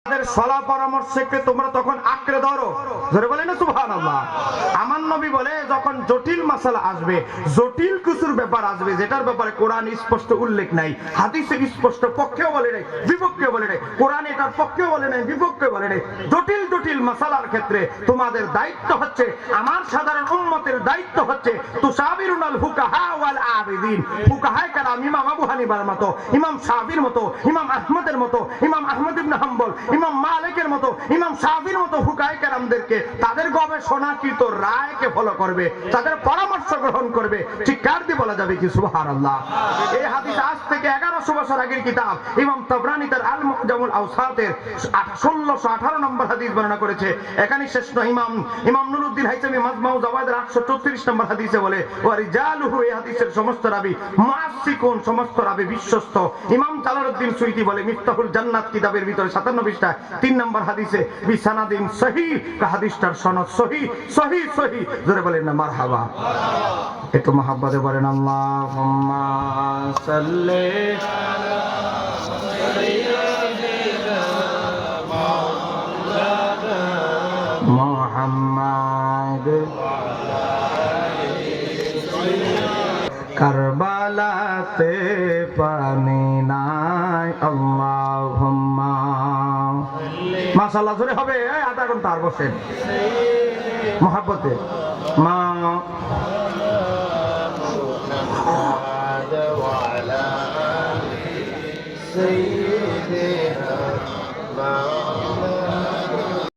সলা পরামর্শকে তোমরা তখন আঁকড়ে ধরো, জোরে বলেন না সুবহানাল্লাহ। আমার নবী বলে যখন জটিল মাসালা আসবে, জটিল কিছুর ব্যাপার আসবে যেটার ব্যাপারে কোরআন স্পষ্ট উল্লেখ নাই, হাদিসে স্পষ্ট পক্ষেও বলে নাই বিপক্ষেও বলে নাই, কোরআন এটার পক্ষেও বলে নাই বিপক্ষেও বলে নাই, জটিল জটিল মাসালার ক্ষেত্রে তোমাদের দায়িত্ব হচ্ছে, আমার সাধারণ উম্মতের দায়িত্ব হচ্ছে তুসাবিরুনাল ফুকাহা ওয়াল আবিদিন, ফুকাহায়ে কেরাম ইমাম আবু হানিফার মতো, ইমাম শাফির মতো, ইমাম আহমদের মতো, ইমাম আহমদ ইবনে হাম্বল, ইমাম মালিকের মতো, ইমাম শাফির মতো ফুকাহায়ে কেরামদেরকে তাদের গবেষণাকৃত রায়কে ফলো করবে, তাদের পরামর্শ গ্রহণ করবে। ঠিক কার দিয়ে বলা যাবে কি সুবহানাল্লাহ। এই হাদিস আজ থেকে 1100 বছর আগের কিতাব ইমাম তাবরানী তার আল মুজামুল আওসাতের 1618 নম্বর হাদিস বর্ণনা করেছে। এখানে শেষ নয়, ইমাম নুরুদ্দিন হাইসামি মাজমাউ জাওয়াদের 834 নম্বর হাদিসে বলে ওয়া রিজালুহু, এই হাদিসের সমস্ত রাবী মুআসসিকুন, সমস্ত রাবী বিশ্বস্ত। ইমাম জালালউদ্দিন সুয়ুতী বলে মিফতাহুল জান্নাত কিতাবের ভিতরে 57 পৃষ্ঠায় 3 নম্বর হাদিসে বিসানাদিন সহিহ, হাদিসটার সনদ সহিহ সহিহ সহিহ, জোরে বলেন না মারহাবা। একটু মহব্বতে বলেন আল্লাহুম্মা সাল্লি আলা সাইয়্যিদিনা মাওলানা মুহাম্মাদ কারবালাতে পানি নাই আল্লাহুম্মা। মাশাআল্লাহ, জোরে হবে, আধা ঘন্টা আর বসেন মহব্বতে। মা ওয়া আলা আলিহি